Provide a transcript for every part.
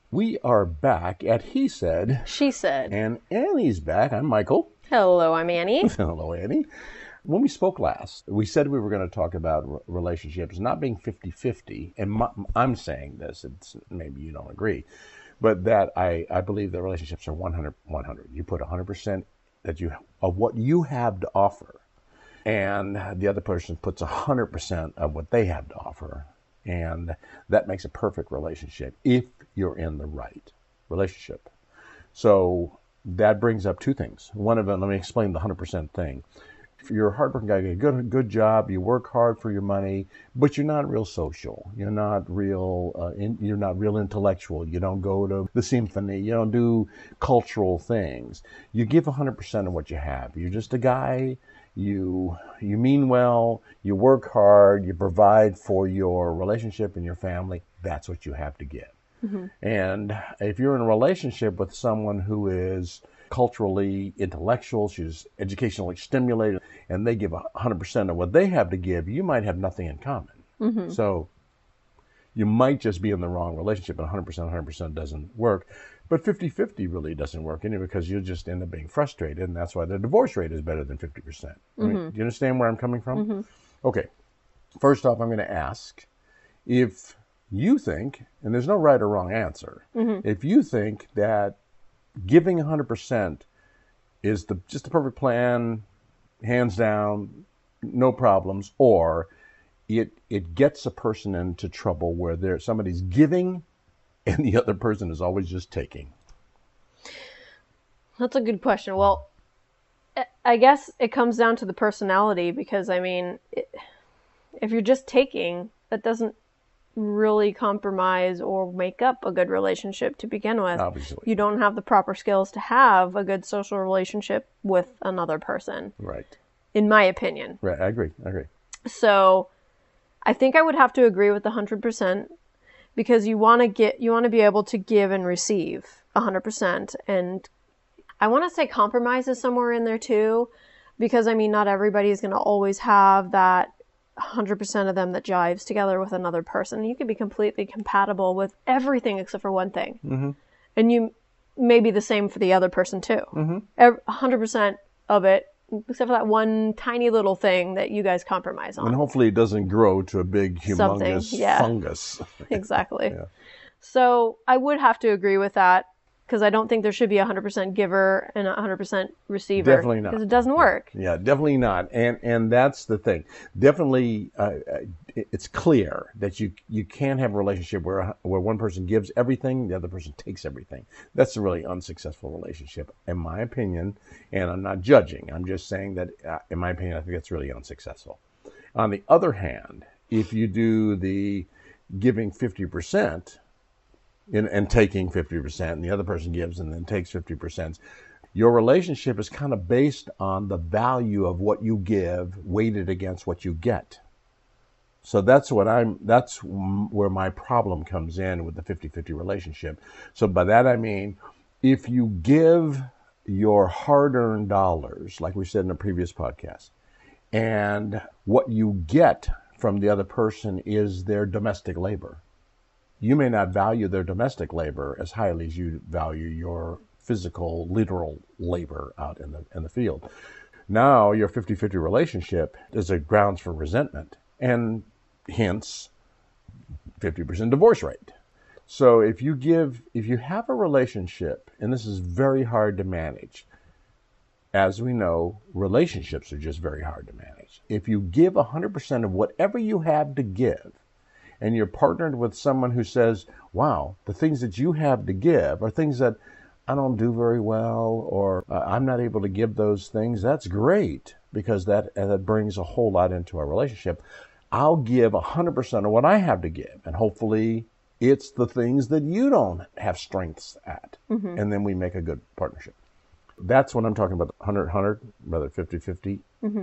We are back at He Said, She said. and Annie's back. I'm Michael. Hello, I'm Annie. Hello, Annie. When we spoke last, we said we were going to talk about relationships not being 50-50, and I'm saying this, maybe you don't agree, but that I believe that relationships are 100-100. You put 100% of what you have to offer, and the other person puts 100% of what they have to offer. And that makes a perfect relationship if you're in the right relationship. So that brings up two things. One of them, let me explain the 100% thing. If you're a hardworking guy, you get a good job, you work hard for your money, but you're not real social. You're not real. You're not real intellectual. You don't go to the symphony. You don't do cultural things. You give 100% of what you have. You're just a guy. You mean well, you work hard, you provide for your relationship and your family. That's what you have to give. Mm-hmm. And if you're in a relationship with someone who is culturally intellectual, she's educationally stimulated, and they give 100% of what they have to give, you might have nothing in common. Mm-hmm. So you might just be in the wrong relationship, and 100% doesn't work. But 50-50 really doesn't work anyway, because you'll just end up being frustrated, and that's why the divorce rate is better than 50%. Mm-hmm. I mean, do you understand where I'm coming from? Mm-hmm. Okay. First off, I'm going to ask if you think, and there's no right or wrong answer, if you think that giving 100% is just the perfect plan, hands down, no problems, or it gets a person into trouble where somebody's giving and the other person is always just taking? That's a good question. Well, I guess it comes down to the personality, because, I mean, if you're just taking, that doesn't really compromise or make up a good relationship to begin with. Obviously. You don't have the proper skills to have a good social relationship with another person. Right. In my opinion. Right. I agree. So I think I would have to agree with the 100%, because you want to be able to give and receive 100%. And I want to say compromise is somewhere in there too, because, I mean, not everybody is going to always have that 100% of them that jives together with another person. You could be completely compatible with everything except for one thing. Mm-hmm. And you may be the same for the other person too. Mm-hmm. 100% of it, except for that one tiny little thing that you guys compromise on. And hopefully it doesn't grow to a big, humongous fungus. Exactly. Yeah. So I would have to agree with that, because I don't think there should be a 100% giver and a 100% receiver. Definitely not. Because it doesn't work. Yeah, definitely not. And that's the thing. Definitely, it's clear that you can't have a relationship where one person gives everything, the other person takes everything. That's a really unsuccessful relationship, in my opinion. And I'm not judging. I'm just saying that, in my opinion, I think that's really unsuccessful. On the other hand, if you do the giving 50%, and taking 50%, and the other person gives and then takes 50%, your relationship is kind of based on the value of what you give weighted against what you get. So that's where my problem comes in with the 50-50 relationship. So by that I mean, if you give your hard-earned dollars, like we said in a previous podcast, and what you get from the other person is their domestic labor, you may not value their domestic labor as highly as you value your physical, literal labor out in the field. Now your 50-50 relationship is a grounds for resentment, and hence 50% divorce rate. So if you have a relationship, and this is very hard to manage, as we know, relationships are just very hard to manage. If you give 100% of whatever you have to give, and you're partnered with someone who says, wow, the things that you have to give are things that I don't do very well, or I'm not able to give those things, that's great, because that brings a whole lot into our relationship. I'll give 100% of what I have to give, and hopefully it's the things that you don't have strengths at. Mm-hmm. And then we make a good partnership. That's what I'm talking about, 100-100, whether 50-50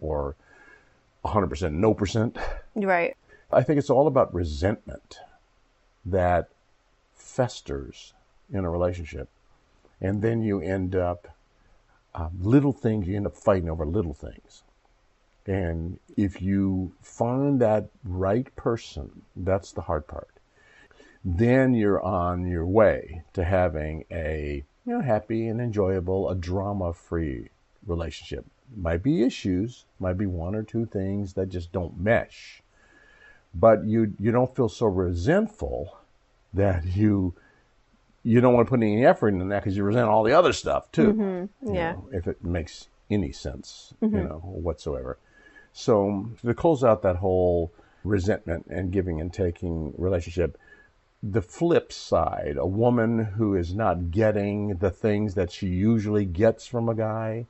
or 100% no percent. Right. I think it's all about resentment that festers in a relationship. And then you end up, you end up fighting over little things. And if you find that right person, that's the hard part. Then you're on your way to having a happy and enjoyable, a drama-free relationship. Might be issues, might be one or two things that just don't mesh, but you don't feel so resentful that you don't want to put any effort in that because you resent all the other stuff too. Yeah. If it makes any sense, whatsoever. So to close out that whole resentment and giving and taking relationship, the flip side, a woman who is not getting the things that she usually gets from a guy,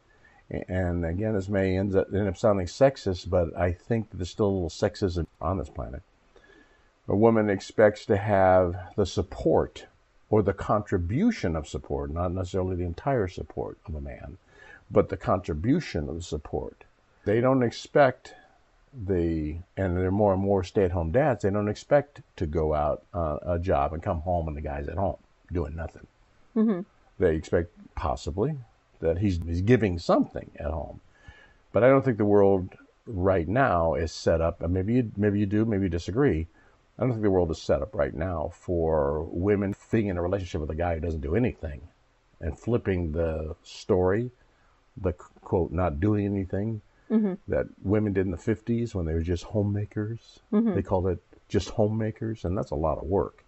and again, this may end up sounding sexist, but I think that there's still a little sexism on this planet. A woman expects to have the support or the contribution of support, not necessarily the entire support of a man, but the contribution of the support. They don't expect and they're more and more stay-at-home dads, they don't expect to go out on a job and come home and the guy's at home doing nothing. They expect possibly that he's giving something at home. But I don't think the world right now is set up, and maybe you do, maybe you disagree. I don't think the world is set up right now for women being in a relationship with a guy who doesn't do anything and flipping the story, the quote, not doing anything that women did in the 50s when they were just homemakers. They called it just homemakers, and that's a lot of work.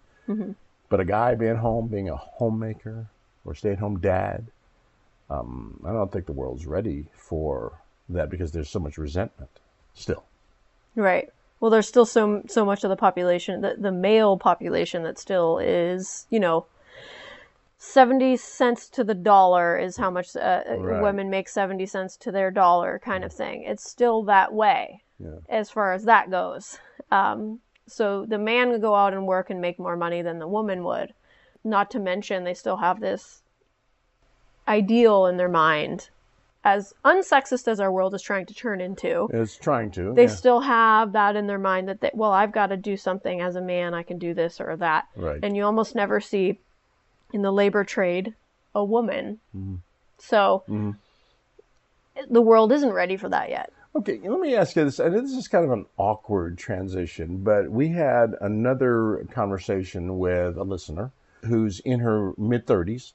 But a guy being home, being a homemaker or stay-at-home dad, I don't think the world's ready for that because there's so much resentment still. Right. Well, there's still so much of the population, the male population, that still is, 70 cents to the dollar is how much women make 70 cents to their dollar kind of thing. It's still that way as far as that goes. So the man would go out and work and make more money than the woman would. Not to mention they still have this ideal in their mind, as unsexist as our world is trying to turn into. It's trying to. They still have that in their mind that, I've got to do something as a man. I can do this or that. Right. And you almost never see in the labor trade a woman. So the world isn't ready for that yet. Okay, let me ask you this. And this is kind of an awkward transition, but we had another conversation with a listener who's in her mid-30s,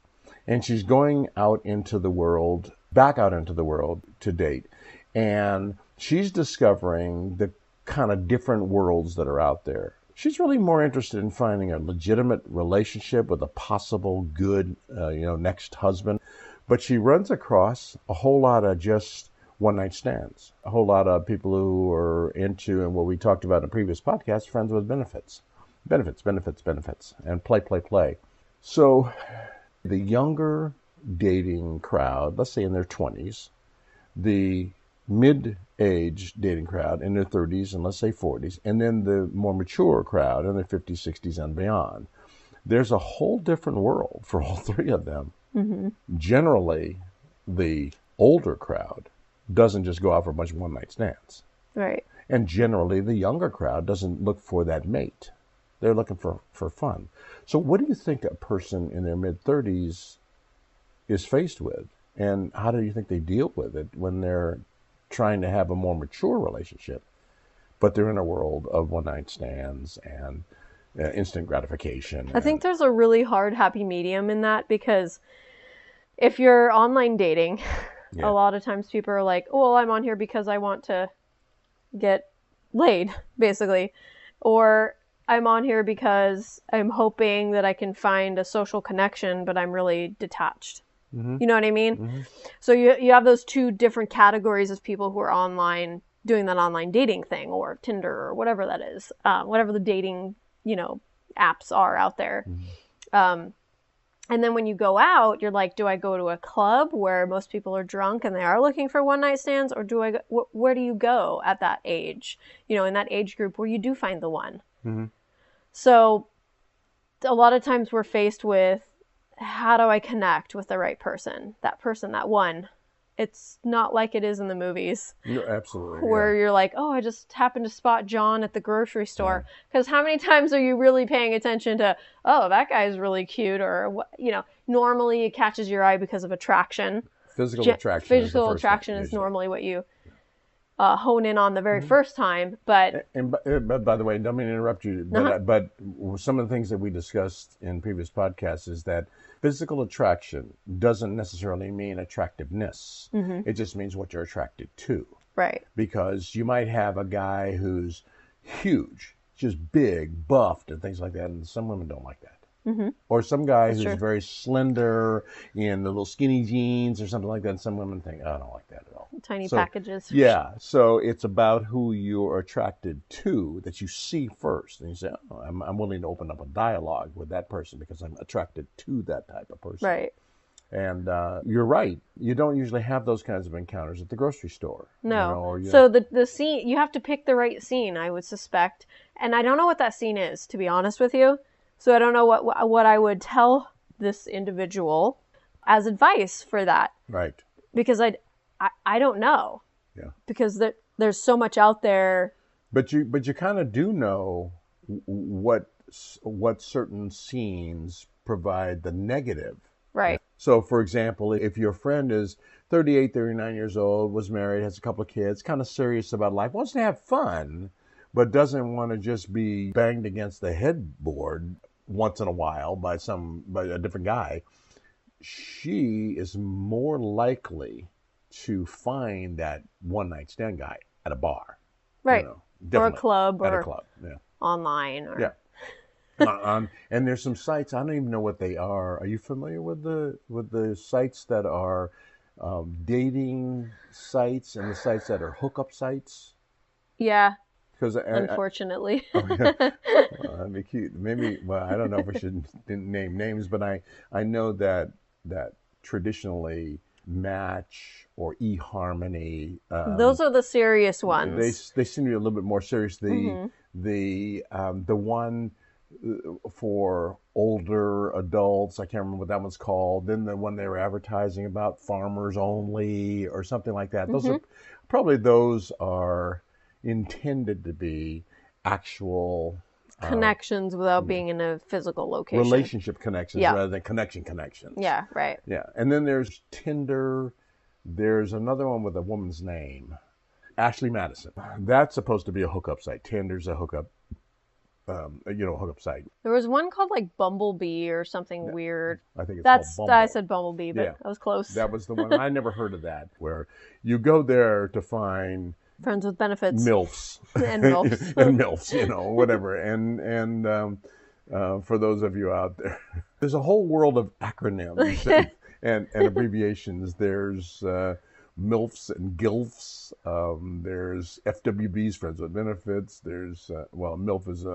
and she's going out into the world, back out into the world to date. And she's discovering the kind of different worlds that are out there. She's really more interested in finding a legitimate relationship with a possible good, next husband. But she runs across a whole lot of just one-night stands, a whole lot of people who are into, and what we talked about in a previous podcast, friends with benefits. Benefits, and play. So the younger dating crowd, let's say in their 20s, the mid-age dating crowd in their 30s and let's say 40s, and then the more mature crowd in their 50s, 60s, and beyond. There's a whole different world for all three of them. Generally, the older crowd doesn't just go out for a bunch of one-night stands. Right. And generally, the younger crowd doesn't look for that mate. They're looking for fun. So what do you think a person in their mid-30s is faced with? And how do you think they deal with it when they're trying to have a more mature relationship, but they're in a world of one-night stands and instant gratification? I think there's a really hard happy medium in that, because if you're online dating, a lot of times people are like, oh, well, I'm on here because I want to get laid, basically. Or I'm on here because I'm hoping that I can find a social connection, but I'm really detached. You know what I mean? So you have those two different categories of people who are online doing that online dating thing, or Tinder, or whatever that is, whatever the dating, apps are out there. And then when you go out, you're like, do I go to a club where most people are drunk and they are looking for one night stands? Or do I go, where do you go at that age, in that age group where you do find the one? So a lot of times we're faced with, how do I connect with the right person, that one? It's not like it is in the movies. Absolutely. Where you're like, oh, I just happened to spot John at the grocery store. Because how many times are you really paying attention to, oh, that guy's really cute? Or, normally it catches your eye because of attraction. Physical attraction. Physical attraction is normally what you... hone in on the very first time. But But by the way, don't mean to interrupt you, but some of the things that we discussed in previous podcasts is that physical attraction doesn't necessarily mean attractiveness. It just means what you're attracted to. right. Because you might have a guy who's huge, just big, buffed, and things like that, and some women don't like that. Or some guy who's very slender in the little skinny jeans or something like that, and some women think, oh, I don't like that at all. Tiny packages. Yeah, so it's about who you're attracted to that you see first. And you say, oh, I'm willing to open up a dialogue with that person because I'm attracted to that type of person. Right. And you're right. You don't usually have those kinds of encounters at the grocery store. No. So the scene, you have to pick the right scene, I would suspect. And I don't know what that scene is, to be honest with you. So I don't know what I would tell this individual as advice for that. Right. Because I don't know. Yeah. Because there's so much out there. But you kind of do know what certain scenes provide the negative. Right. So, for example, if your friend is 38, 39 years old, was married, has a couple of kids, kind of serious about life, wants to have fun, but doesn't want to just be banged against the headboard once in a while by a different guy, she is more likely to find that one-night stand guy at a bar. Right. Or a club. At a club, yeah. Online. Or... Yeah. And there's some sites, I don't even know what they are. Are you familiar with the sites that are dating sites and the sites that are hookup sites? Yeah. Because unfortunately. That'd be cute. Maybe, well, I don't know if we should name names, but I know that traditionally Match or eHarmony. Those are the serious ones. They seem to be a little bit more serious. The one for older adults, I can't remember what that one's called. Then the one they were advertising about farmers only or something like that. Those are intended to be actual connections without being in a physical location. Relationship connections rather than connections. Yeah, right. Yeah. And then there's Tinder. There's another one with a woman's name, Ashley Madison. That's supposed to be a hookup site. Tinder's a hookup hookup site. There was one called like Bumblebee or something weird. I think it's called Bumble. I said Bumblebee, but I was close. That was the one. I never heard of that, where you go there to find friends with benefits, MILFs, and MILFs, and MILFs, whatever. And for those of you out there, there's a whole world of acronyms and abbreviations. There's MILFs and GILFs. There's FWBs, friends with benefits. There's MILF is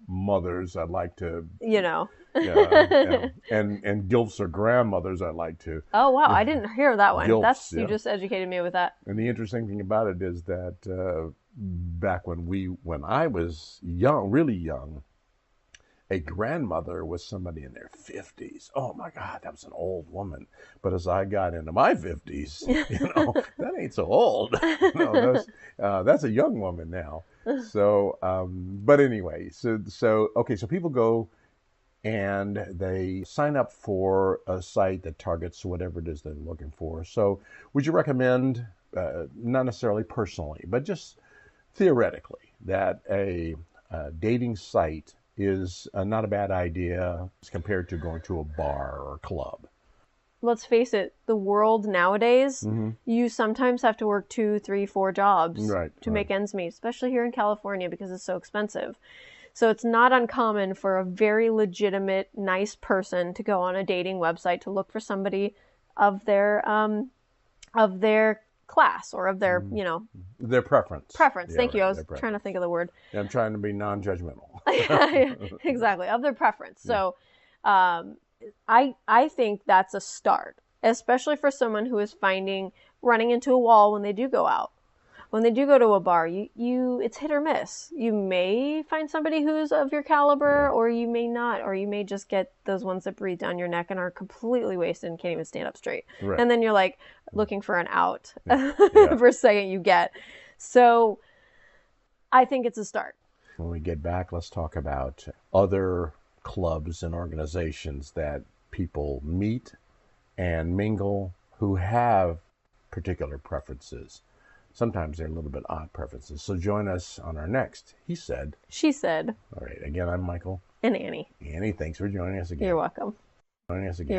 mothers. I'd like to, and GILFs are grandmothers. I'd like to. Oh wow, I didn't hear that one. GILFs, you just educated me with that. And the interesting thing about it is that back when I was young, really young, a grandmother was somebody in their 50s. Oh my God, that was an old woman. But as I got into my 50s, that ain't so old. That's a young woman now. So, but anyway, so people go and they sign up for a site that targets whatever it is they're looking for. So would you recommend, not necessarily personally, but just theoretically, that a dating site is not a bad idea as compared to going to a bar or a club? Let's face it, the world nowadays, you sometimes have to work 2, 3, 4 jobs to make ends meet, especially here in California because it's so expensive. So it's not uncommon for a very legitimate, nice person to go on a dating website to look for somebody of their class or of their, their prepreference. Thank you. I was trying to think of the word. I'm trying to be non-judgmental. Exactly. Of their preference. So, I think that's a start, especially for someone who is running into a wall when they do go out. When they do go to a bar, it's hit or miss. You may find somebody who's of your caliber, or you may not, or you may just get those ones that breathe down your neck and are completely wasted and can't even stand up straight. Right. And then you're like looking for an out for a second you get. So I think it's a start. When we get back, let's talk about other clubs and organizations that people meet and mingle who have particular preferences. sometimes they're a little bit odd preferences. So join us on our next He Said. She Said. All right. Again, I'm Michael. And Annie. Annie, thanks for joining us again. You're welcome. Joining us again.